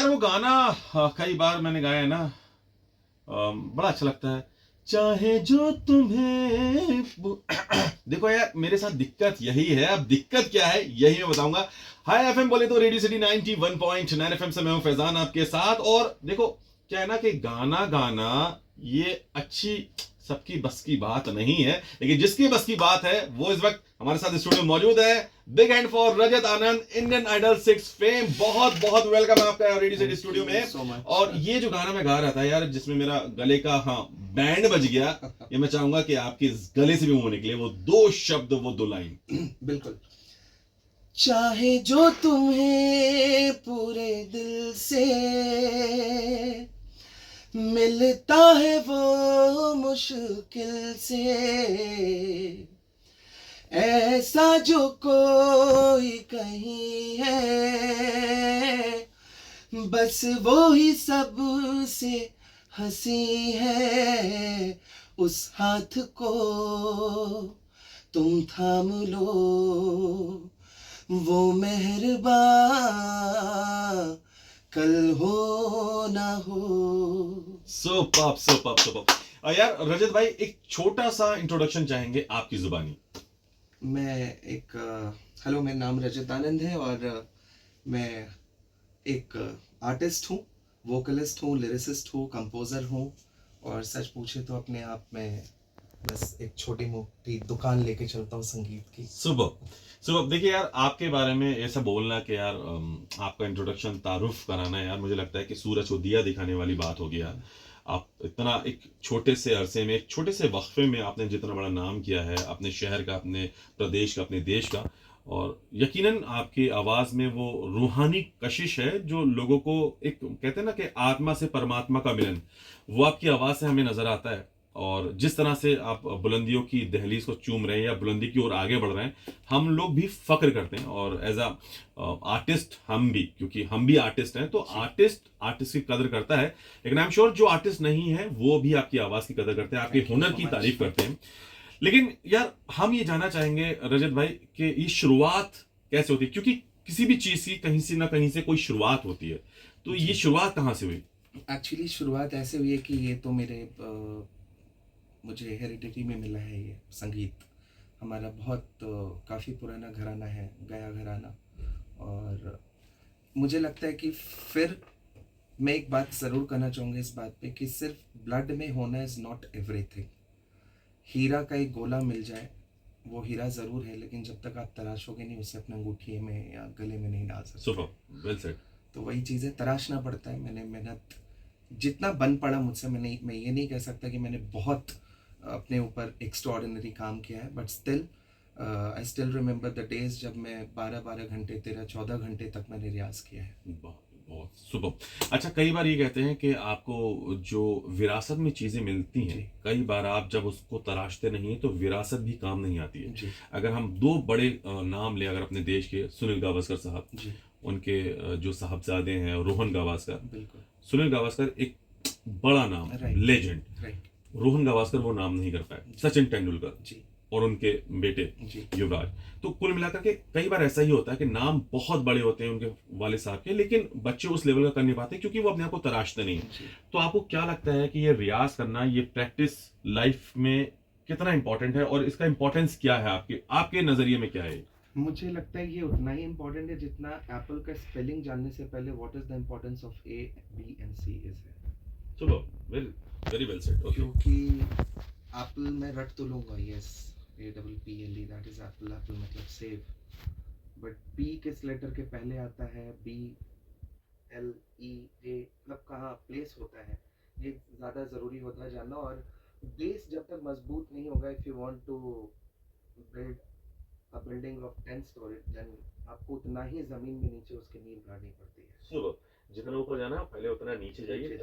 यार वो गाना कई बार मैंने गाया है ना, बड़ा अच्छा लगता है। चाहे जो तुम्हें देखो यार, मेरे साथ दिक्कत यही है। अब दिक्कत क्या है यही मैं बताऊंगा। हाय एफएम बोले तो रेडियो सिटी 91.9 एफएम से मैं हूं फैजान आपके साथ। और देखो क्या है ना कि गाना गाना ये अच्छी सबकी बस की बात नहीं है, लेकिन जिसकी बस की बात है वो इस वक्त हमारे साथ स्टूडियो में मौजूद है। Big hand for Rajat Anand, Indian Idol 6 fame. बहुत बहुत वेलकम है आपका रेडियो सिटी स्टूडियो में। so और ये जो गाना मैं गा रहा था यार, जिसमें मेरा गले का बैंड बज गया, ये मैं चाहूंगा कि आपके गले से भी मुंह निकले वो दो शब्द, वो दो लाइन। बिल्कुल। चाहे जो तुम्हें पूरे दिल से मिलता है वो मुश्किल से, ऐसा जो कोई कहीं है, बस वो ही सब से हंसी है। उस हाथ को तुम थाम लो, वो मेहरबान कल हो ना हो। Super super super. यार रजत भाई, एक छोटा सा इंट्रोडक्शन चाहेंगे आपकी जुबानी। मैं एक हेलो, मेरा नाम रजत आनंद है और मैं एक आर्टिस्ट हूँ, वोकलिस्ट हूँ, लिरिसिस्ट हूँ, कंपोज़र हूँ। और सच पूछे तो अपने आप में बस एक छोटी मोटी दुकान लेके चलता हूँ संगीत की। सुबह सुबह। देखिए यार, आपके बारे में ऐसा बोलना कि यार आपका इंट्रोडक्शन तारुफ कराना, यार मुझे लगता है कि सूरज को दिया दिखाने वाली बात होगी यार। आप इतना एक छोटे से अरसे में, एक छोटे से वक्फे में आपने जितना बड़ा नाम किया है अपने शहर का, अपने प्रदेश का, अपने देश का। और यकीनन आपकी आवाज़ में वो रूहानी कशिश है जो लोगों को, एक कहते हैं ना कि आत्मा से परमात्मा का मिलन, वो आपकी आवाज़ से हमें नज़र आता है। और जिस तरह से आप बुलंदियों की दहलीज को चूम रहे हैं या बुलंदी की ओर आगे बढ़ रहे हैं, हम लोग भी फक्र करते हैं। और एज अ आर्टिस्ट हम भी, क्योंकि हम भी आर्टिस्ट हैं, तो आर्टिस्ट की कदर करता है। लेकिन आई एम श्योर जो आर्टिस्ट नहीं है वो भी आपकी आवाज़ की कदर करते हैं, आपके हुनर की तारीफ करते हैं। लेकिन यार हम ये जानना चाहेंगे रजत भाई कि ये शुरुआत कैसे होती है, क्योंकि किसी भी चीज़ की कहीं से ना कहीं से कोई शुरुआत होती है। तो ये शुरुआत कहाँ से हुई? एक्चुअली शुरुआत ऐसे हुई है कि ये तो मुझे हेरिडिटी में मिला है ये संगीत। हमारा बहुत काफ़ी पुराना घराना है, गया घराना। और मुझे लगता है कि फिर मैं एक बात ज़रूर कहना चाहूँगा इस बात पे कि सिर्फ ब्लड में होना इज़ नॉट एवरीथिंग। हीरा का एक गोला मिल जाए, वो हीरा ज़रूर है, लेकिन जब तक आप तराशोगे नहीं उसे अपने अंगूठी में या गले में नहीं डाल सकते। Super well said. तो वही चीज़ है, तराशना पड़ता है। मैंने मेहनत जितना बन पड़ा मुझसे, मैं ये नहीं कह सकता कि मैंने बहुत अपने ऊपर एक्स्ट्राऑर्डिनरी काम किया है, but still I still remember the days जब मैं 12-12 घंटे, 13-14 घंटे तक मैंने रियाज किया है। बहुत बहुत सुपर। अच्छा, कई बार ये कहते हैं कि आपको जो विरासत में चीज़ें मिलती हैं, कई बार आप जब उसको तराशते नहीं हैं तो विरासत भी काम नहीं आती है। अगर हम दो बड़े नाम लें, अगर अपने देश के, सुनील गावस्कर साहब, उनके जो साहबजादे हैं रोहन गावस्कर। सुनील गावस्कर एक बड़ा नाम, लेजेंड। रोहन गावस्कर वो नाम नहीं कर पाए। सचिन तेंदुलकर और उनके बेटे युवराज। तो कुल मिलाकर के कई बार ऐसा ही होता है कि नाम बहुत बड़े होते हैं उनके वाले साहब के, लेकिन बच्चे उस लेवल का कर नहीं पाते क्योंकि वो अपने आप को तराशते नहीं। तो आपको क्या लगता है कि ये रियाज करना, ये प्रैक्टिस लाइफ में कितना इंपॉर्टेंट है और इसका इंपॉर्टेंस क्या है आपके नजरिए में क्या है? मुझे लगता है ये उतना ही इम्पोर्टेंट है जितना एप्पल का स्पेलिंग जानने से पहले what is the importance of A, B and C is है। चलो, वेरी वेल सेड। क्योंकि एप्पल में रट तो लूंगा, yes, APPLE, that is apple. Apple मतलब सेव। बट बी किस लेटर के पहले आता है, BLEA, मतलब कहाँ प्लेस होता है, ये ज़्यादा ज़रूरी होता है जानना। और बेस जब तक मजबूत नहीं होगा, if you want to build a building of 10 story, then आपको उतना ही जमीन में नीचे उसकी नींव गाड़नी पड़ती है। सुनो, जितना ऊपर जाना पहले उतना नीचे जाइए।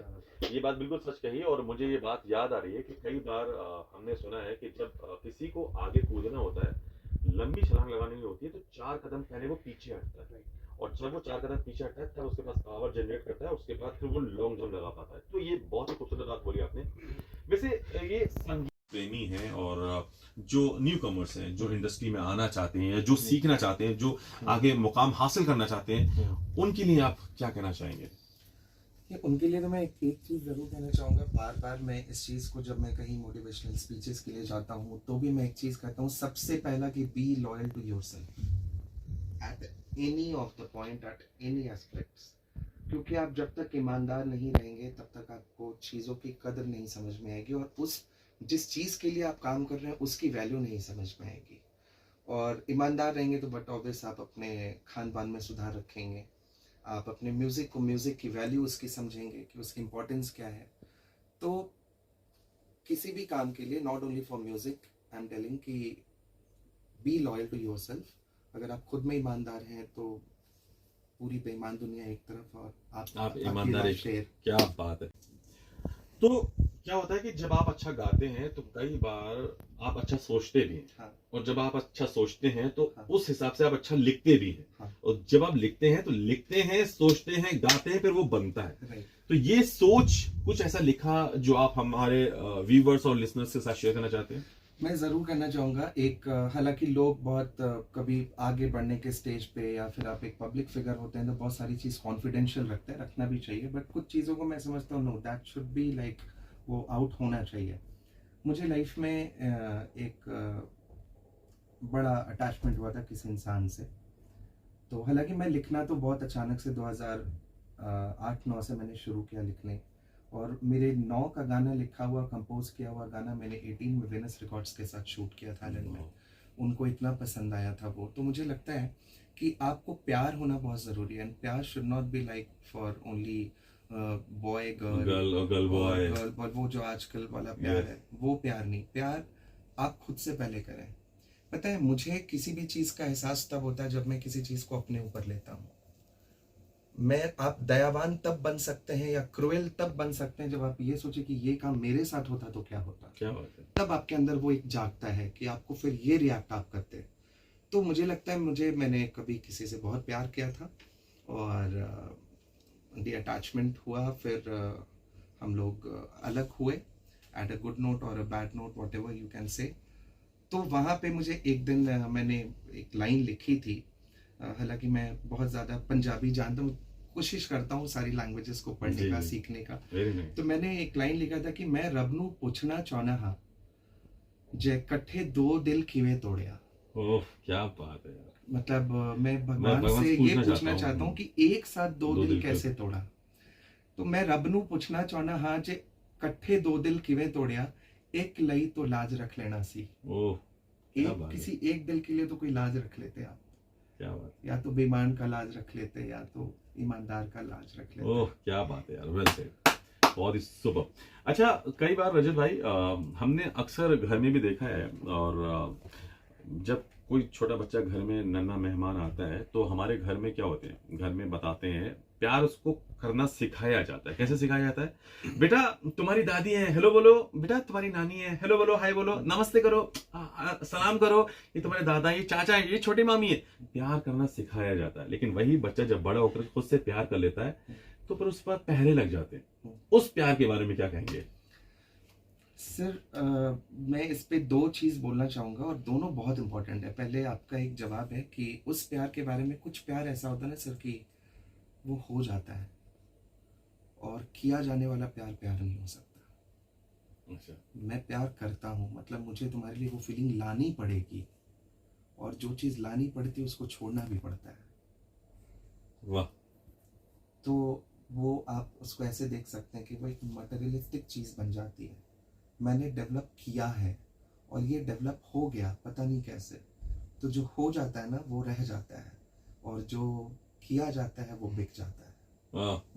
ये बात बिल्कुल सच कही। और मुझे ये बात याद आ रही है कि कई बार हमने सुना है कि जब किसी को आगे कूदना होता है, लंबी छलांग लगानी होती है, तो 4 कदम पहले वो पीछे हटता है। और जब वो 4 कदम पीछे हटता है तब उसके पास पावर जनरेट करता है, उसके बाद फिर वो लॉन्ग जंप लगा पाता है। तो ये बहुत ही खूबसूरत बात बोली आपने। वैसे ये संगीत प्रेमी हैं और जो न्यू कमर्स हैं, जो इंडस्ट्री में आना चाहते हैं, जो सीखना चाहते हैं, जो आगे मुकाम हासिल करना चाहते हैं, उनके लिए आप क्या कहना चाहेंगे? ये उनके लिए तो मैं एक चीज़ ज़रूर कहना चाहूँगा, बार बार मैं इस चीज़ को, जब मैं कहीं मोटिवेशनल स्पीचेस के लिए जाता हूँ तो भी मैं एक चीज़ कहता हूँ, सबसे पहला कि be loyal to yourself at any of the point, at any aspects. क्योंकि आप जब तक ईमानदार नहीं रहेंगे तब तक आपको चीज़ों की कदर नहीं समझ में आएगी, और उस जिस चीज़ के लिए आप काम कर रहे हैं उसकी वैल्यू नहीं समझ में आएगी। और ईमानदार रहेंगे तो बट ऑब्वियस आप अपने खान पान में सुधार रखेंगे, आप अपने म्यूज़िक को, म्यूज़िक की वैल्यू उसकी समझेंगे कि उसकी इम्पोर्टेंस क्या है। तो किसी भी काम के लिए, not only for music, I am telling कि be loyal to yourself. अगर आप खुद में ईमानदार हैं तो पूरी बेईमान दुनिया एक तरफ और आप अकेला ईमानदार एक, शेर। क्या बात है। तो क्या होता है कि जब आप अच्छा गाते हैं तो कई बार आप अच्छा सोचते भी हैं, हाँ और जब आप अच्छा सोचते हैं तो हाँ उस हिसाब से आप अच्छा लिखते भी हैं, हाँ और जब आप लिखते हैं तो लिखते हैं, सोचते हैं, गाते हैं, फिर वो बनता है। राइट। तो ये सोच कुछ ऐसा लिखा जो आप हमारे व्यूवर्स और लिसनर्स के साथ शेयर करना चाहते हैं? मैं ज़रूर करना चाहूँगा। एक हालांकि लोग बहुत कभी आगे बढ़ने के स्टेज पे या फिर आप एक पब्लिक फिगर होते हैं तो बहुत सारी चीज़ कॉन्फिडेंशियल रखते हैं, रखना भी चाहिए, बट कुछ चीज़ों को मैं समझता हूँ no, that should be like वो आउट होना चाहिए। मुझे लाइफ में एक बड़ा अटैचमेंट हुआ था किसी इंसान से। तो हालांकि मैं लिखना तो बहुत अचानक से 2008-9 से मैंने शुरू किया लिखने, और मेरे 9 का गाना लिखा हुआ, कंपोज किया हुआ गाना मैंने 18 में वेनस रिकॉर्ड्स के साथ शूट किया थाईलैंड में। उनको इतना पसंद आया था वो। तो मुझे लगता है कि आपको प्यार होना बहुत ज़रूरी है, एंड प्यार should not be like for only boy girl, girl boy, और वो जो आजकल वाला प्यार है वो प्यार नहीं। प्यार आप खुद से पहले करें। पता है, मुझे किसी भी चीज़ का एहसास तब होता है जब मैं किसी चीज़ को अपने ऊपर लेता हूँ। आप दयावान तब बन सकते हैं या क्रूएल तब बन सकते हैं जब आप ये सोचे कि ये काम मेरे साथ होता तो क्या होता। क्या बात है। तब आपके अंदर वो एक जागता है कि आपको फिर ये रिएक्ट आप करते हैं। तो मुझे लगता है मैंने कभी किसी से बहुत प्यार किया था, और दी अटैचमेंट हुआ, फिर हम लोग अलग हुए एट अ गुड नोट और a bad note, what ever you can say. तो वहाँ पे मुझे एक दिन मैंने एक लाइन लिखी थी। हालांकि मैं बहुत ज़्यादा पंजाबी जानता हूँ, कोशिश करता हूँ सारी लैंग्वेजेस को पढ़ने जी, का, जी। सीखने का। Very nice. तो मैंने एक लाइन लिखा था कि मैं रब नू पुछना चाहना हाँ, जे कट्ठे दो दिल किवें तोड़िया। ओह, क्या बात है यार। मतलब मैं मैं भगवान भगवान से से ये पूछना पूछना चाहता हूँ कि एक साथ दो दो दिल दिल कैसे तोड़ा। तो मैं रब नू पुछना चाहना हाँ, जे कट्ठे दो दिल किवें तोड़िया, एक लई तो लाज रख लेना सी। ओह, क्या बात है। किसी एक दिल के लिए तो कोई लाज रख लेते आप, क्या बात है। या तो बेईमान का लाज रख लेते या तो ईमानदार का लाज रख लेते। ओह, क्या बात है यार, वेल सेड, बहुत ही सुपर। अच्छा, कई बार रजत भाई हमने अक्सर घर में भी देखा है, और जब कोई छोटा बच्चा घर में नन्हा मेहमान आता है तो हमारे घर में क्या होते हैं, घर में बताते हैं, प्यार उसको करना सिखाया जाता है। कैसे सिखाया जाता है? बेटा तुम्हारी दादी है, हेलो बोलो। बेटा तुम्हारी नानी है, हेलो बोलो, हाय बोलो, नमस्ते करो, सलाम करो। ये तुम्हारे दादा, ये चाचा है, ये छोटी मामी है। प्यार करना सिखाया जाता है। लेकिन वही बच्चा जब बड़ा होकर खुद से प्यार कर लेता है तो फिर उस पर पहरे लग जाते हैं। उस प्यार के बारे में क्या कहेंगे? सर मैं इस पे दो चीज़ बोलना चाहूँगा, और दोनों बहुत इंपॉर्टेंट है। पहले आपका एक जवाब है कि उस प्यार के बारे में, कुछ प्यार ऐसा होता है ना सर कि वो हो जाता है, और किया जाने वाला प्यार प्यार नहीं हो सकता। अच्छा। मैं प्यार करता हूँ, मतलब मुझे तुम्हारे लिए वो फीलिंग लानी पड़ेगी, और जो चीज़ लानी पड़ती है उसको छोड़ना भी पड़ता है। वाह। तो वो आप उसको ऐसे देख सकते हैं कि वो एक मटेरियलिस्टिक चीज़ बन जाती है। मैंने डेवलप किया है और ये डेवलप हो गया, पता नहीं कैसे। तो जो हो जाता है ना वो रह जाता है, और जो किया जाता है वो बिक जाता है।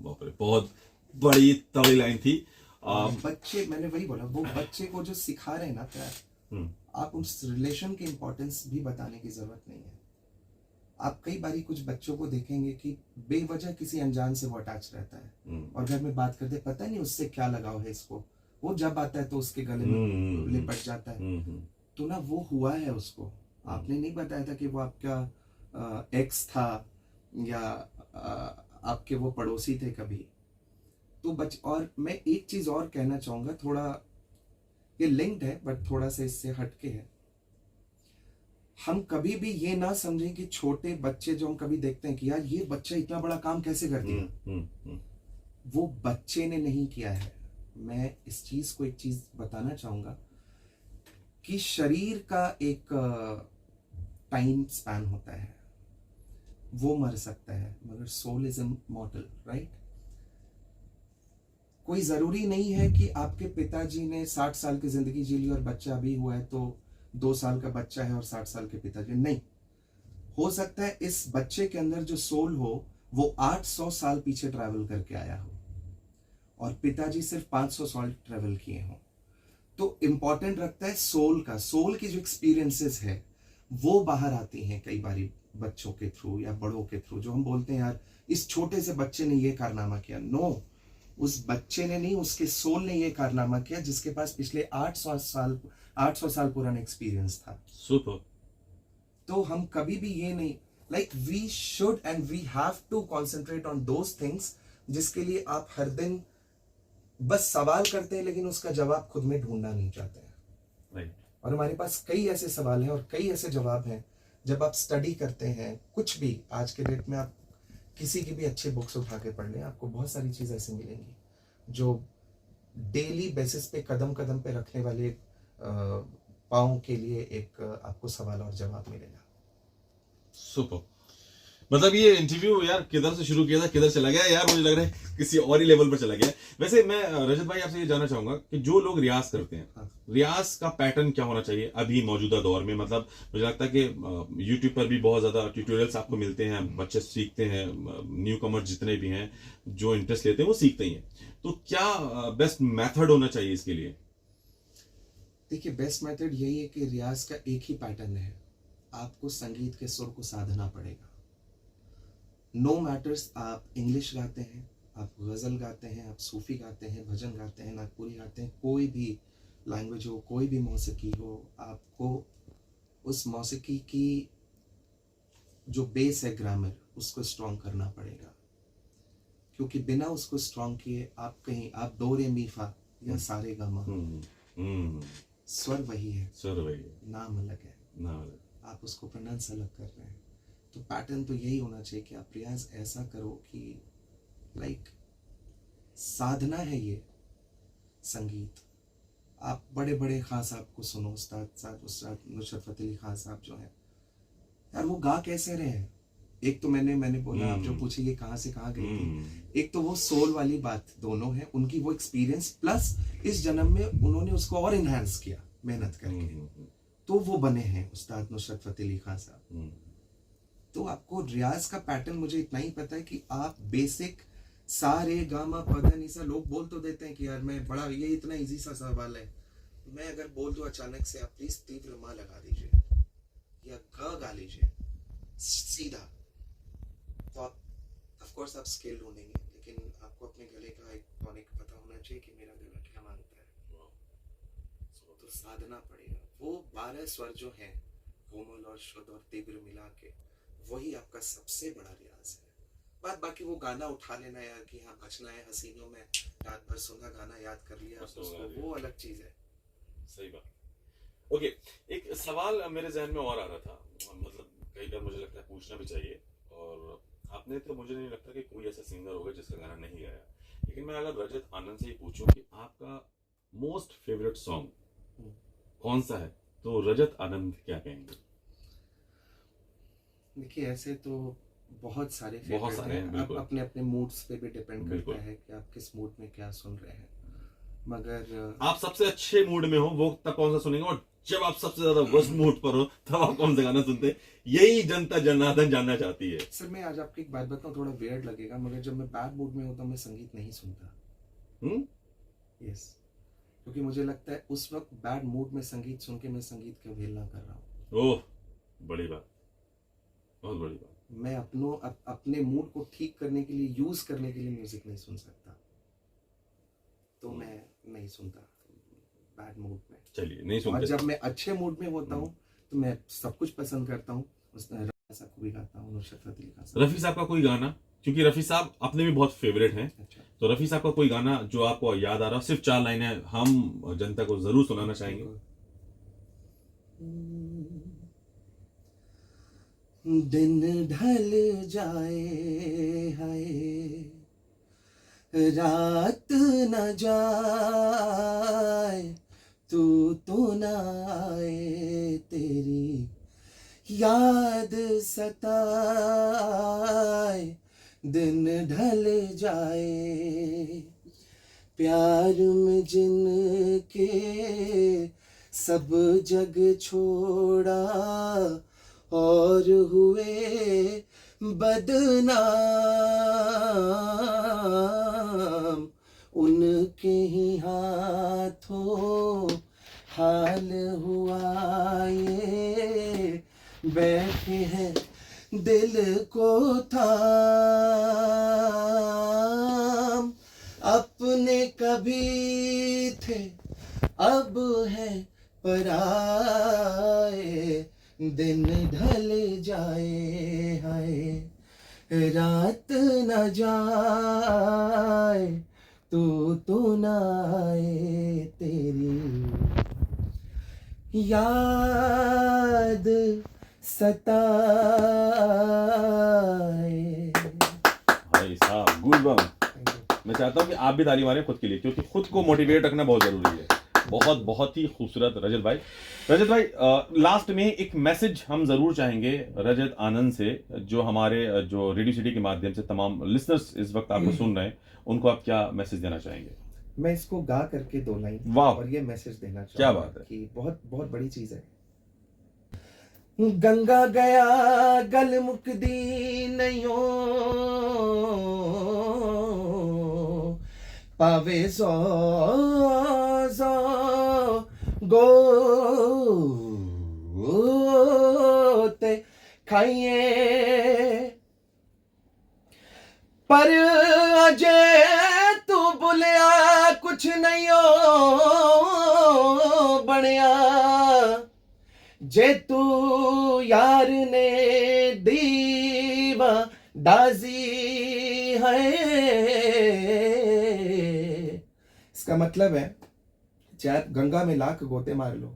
बाप रे, बहुत बड़ी तगड़ी लाइन थी। बच्चे, मैंने वही बोला, वो बच्चे को जो सिखा रहे हैं ना प्यार, आप उस रिलेशन की इंपॉर्टेंस भी बताने की जरूरत नहीं है। आप कई बारी कुछ बच्चों को देखेंगे कि बेवजह किसी अनजान से वो अटैच रहता है, और घर में बात करते पता नहीं उससे क्या लगाव है इसको, वो जब आता है तो उसके गले में लिपट जाता है। तो ना वो हुआ है उसको, आपने नहीं बताया था कि वो आपका एक्स था या आपके वो पड़ोसी थे कभी। तो और मैं एक चीज और कहना चाहूंगा, थोड़ा ये लिंक्ड है बट थोड़ा सा इससे हटके है। हम कभी भी ये ना समझें कि छोटे बच्चे जो हम कभी देखते हैं कि यार ये बच्चा इतना बड़ा काम कैसे कर दिया, वो बच्चे ने नहीं किया है। मैं इस चीज़ को एक चीज़ बताना चाहूँगा कि शरीर का एक टाइम स्पैन होता है, वो मर सकता है, मगर सोल इज इमॉर्टल, राइट? कोई ज़रूरी नहीं है कि आपके पिताजी ने 60 साल की ज़िंदगी जी ली और बच्चा अभी हुआ है तो 2 साल का बच्चा है और 60 साल के पिताजी नहीं। हो सकता है इस बच्चे के अंदर जो सोल हो वो 800 साल पीछे ट्रैवल करके आया हो और पिताजी सिर्फ 500 साल ट्रैवल किए हों। तो इम्पॉर्टेंट रखता है सोल का, सोल की जो एक्सपीरियंसेस है वो बाहर आती हैं कई बारी बच्चों के थ्रू या बड़ों के थ्रू। जो हम बोलते हैं यार इस छोटे से बच्चे ने ये कारनामा किया, नो, उस बच्चे ने नहीं, उसके सोल ने ये कारनामा किया जिसके पास पिछले 800 साल पुराना एक्सपीरियंस था। सुपर। तो हम कभी भी ये नहीं, like we should and we have to concentrate on those things जिसके लिए आप हर दिन बस सवाल करते हैं लेकिन उसका जवाब खुद में ढूंढना नहीं चाहते हैं। राइट। और हमारे पास कई ऐसे सवाल हैं और कई ऐसे जवाब हैं। जब आप स्टडी करते हैं कुछ भी, आज के डेट में आप किसी की भी अच्छी बुक्स उठा के पढ़ लें, आपको बहुत सारी चीज़ ऐसी मिलेंगी जो डेली बेसिस पे कदम कदम पे रखने वाले पाँव के लिए एक आपको सवाल और जवाब मिलेगा। सुपर। मतलब ये इंटरव्यू यार किधर से शुरू किया था किधर चला गया यार, मुझे लग रहा है किसी और ही लेवल पर चला गया। वैसे मैं रजत भाई आपसे ये जानना चाहूंगा कि जो लोग रियाज करते हैं, हाँ। रियाज का पैटर्न क्या होना चाहिए अभी मौजूदा दौर में? मतलब मुझे लगता है कि यूट्यूब पर भी बहुत ज्यादा ट्यूटोरियल्स आपको मिलते हैं, बच्चे सीखते हैं, न्यू कमर जितने भी हैं जो इंटरेस्ट लेते हैं वो सीखते ही हैं। तो क्या बेस्ट मेथड होना चाहिए इसके लिए? देखिए, बेस्ट मेथड यही है कि रियाज का एक ही पैटर्न है, आपको संगीत के सुर को साधना पड़ेगा। नो मैटर्स आप इंग्लिश गाते हैं, आप गज़ल गाते हैं, आप सूफी गाते हैं, भजन गाते हैं, नागपुरी गाते हैं, कोई भी लैंग्वेज हो, कोई भी मौसीकी हो, आपको उस मौसीकी की जो बेस है ग्रामर उसको स्ट्रॉन्ग करना पड़ेगा। क्योंकि बिना उसको स्ट्रॉन्ग किए आप कहीं आप दो रे मी फा या सारे गा मा, स्वर वही है, सर भाई नाम अलग है, ना। आप उसको प्रोनाउंस अलग कर रहे हैं। तो पैटर्न तो यही होना चाहिए कि आप प्रयास ऐसा करो कि लाइक साधना है ये संगीत। आप बड़े बड़े खान साहब को सुनो, उस्ताद नुसरत फतेह अली खान साहब जो हैं यार, वो गा कैसे रहे हैं? एक तो मैंने बोला, आप जो पूछे ये कहाँ से कहाँ गई थी, एक तो वो सोल वाली बात दोनों है, उनकी वो एक्सपीरियंस प्लस इस जन्म में उन्होंने उसको और इन्हांस किया मेहनत करके, तो वो बने हैं उस्ताद नुसरत फतेह अली खान साहब। तो आपको रियाज का पैटर्न मुझे इतना ही पता है कि आप बेसिक सा रे गा मा पा धा नी सा, लोग बोल तो देते हैं कि यार मैं बड़ा ये इतना इजी सा सवाल है, मैं अगर बोल दूं अचानक से आप प्लीज तीव्र मा लगा दीजिए या ग गा लीजिए सीधा, तो आप ऑफ कोर्स आप स्केल ढूंढेंगे, लेकिन आपको अपने गले का एक टॉनिक पता होना चाहिए कि मेरा गला क्या मांगता है। तो साधना पड़ेगा। वो 12 स्वर जो हैं कोमल और शुद्ध और तीव्र मिला के, वही आपका सबसे बड़ा रियाज है। बात बाकी वो गाना उठा लेना यार कि हाँ बचना है हसीनों में, रात भर सुना गाना याद कर लिया उसको, वो अलग चीज है। सही बात। ओके, एक सवाल मेरे जहन में और आ रहा था, मतलब कई बार मुझे लगता है पूछना भी चाहिए, और आपने तो मुझे नहीं लगता कि कोई ऐसा सिंगर होगा जिसका गाना नहीं गाया, लेकिन मैं अगर रजत आनंद से ही पूछूं कि आपका मोस्ट फेवरेट सॉन्ग कौन सा है, तो रजत आनंद क्या कहेंगे? देखिए, ऐसे तो बहुत सारे बहुत फेवरेट सारे हैं, हैं, अब बिल्कुल। अपने अपने मूड्स पे भी डिपेंड बिल्कुल। करता है कि आप किस मूड में क्या सुन रहे हैं। मगर आप सबसे अच्छे मूड में हो वो तब कौन सा सुनेंगे, और जब आप सबसे ज्यादा वर्स्ट मूड पर हो तब आप कौन सा गाना सुनते हैं? यही जनता जनार्दन जानना चाहती है। सर मैं आज आपको एक बात बताऊं, थोड़ा वियर्ड लगेगा, मगर जब मैं बैड मूड में होता हूं मैं संगीत नहीं सुनता। यस, क्योंकि मुझे लगता है उस वक्त बैड मूड में संगीत सुन के मैं संगीत की अवहेलना कर रहा हूँ। ओह, बड़ी बात, बहुत बड़ी बात। मैं अपने मूड को ठीक करने के लिए, यूज करने के लिए म्यूजिक नहीं सुन सकता, तो मैं नहीं सुनता बैड मूड में। चलिए, नहीं और सुनते। जब मैं अच्छे मूड में होता हूँ तो मैं सब कुछ पसंद करता हूँ, रफी साहब को भी गाता हूँ, नुसरत फतेह अली खान साहब। रफी साहब का कोई गाना, क्योंकि रफी साहब अपने भी बहुत फेवरेट हैं, अच्छा, तो रफी साहब का कोई गाना जो आपको याद आ रहा, सिर्फ 4 लाइनें हम जनता को जरूर सुनाना चाहेंगे। दिन ढल जाए हाय, रात न जाए तू न आए, तेरी याद सताए, दिन ढल जाए, प्यार में जिनके सब जग छोड़ा और हुए बदनाम, उनके ही हाथों हाल हुआ ये, बैठे हैं दिल को थाम, अपने कभी थे अब है पराए, दिन ढल जाए, हाय रात न जाए तू न आए, तेरी याद सताए। भाई साहब गूज़बम्प। मैं चाहता हूँ कि आप भी ताली मारें खुद के लिए, क्योंकि खुद को मोटिवेट रखना बहुत जरूरी है। बहुत बहुत ही खूबसूरत रजत भाई। रजत भाई, लास्ट में एक मैसेज हम जरूर चाहेंगे रजत आनंद से, जो हमारे जो रेडियो सिटी के माध्यम से तमाम लिसनर्स इस वक्त आपको सुन रहे हैं, उनको आप क्या मैसेज देना चाहेंगे? मैं इसको गा करके 2 लाइन वाह, और ये मैसेज देना क्या चाहूंगा बात है। कि बहुत बहुत बड़ी चीज है। गंगा गया गल मुकदी नैयो, पावे सो सो गोते खाइए, पर अजय तू बुलिया कुछ नहीं हो बनया, जे तू यार ने दीवा डाजी है। इसका मतलब है, चाहे आप गंगा में लाख गोते मार लो,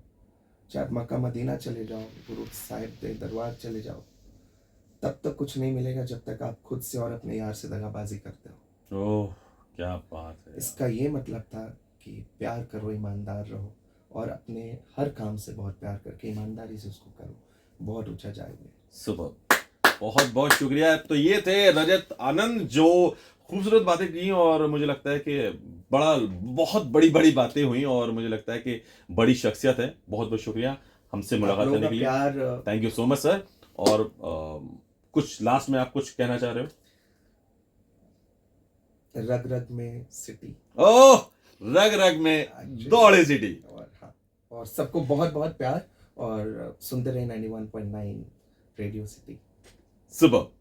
चाहे आप मक्का मदीना चले जाओ, गुरु साहिब के दरबार चले जाओ, तब तक कुछ नहीं मिलेगा जब तक आप खुद से और अपने यार से दगाबाजी करते हो। ओह क्या बात है। इसका ये मतलब था कि प्यार करो, ईमानदार रहो और अपने हर काम से बहुत प्यार करके ईमानदारी से उसको करो, बहुत ऊंचा जाएंगे। सुपर, बहुत बहुत शुक्रिया। तो ये थे रजत आनंद, जो खूबसूरत बातें की और मुझे लगता है कि बहुत बड़ी बड़ी बातें हुई और मुझे लगता है कि बड़ी शख्सियत है। बहुत बहुत शुक्रिया हमसे मुलाकात करने के लिए। प्यार, thank you so much sir. और कुछ लास्ट में आप कुछ कहना चाह रहे हो? रग रग में सिटी, ओह रग रग में दौड़े सिटी। और हाँ, और सबको बहुत बहुत प्यार, और सुनते रहे 91.9 रेडियो सिटी। सुपर।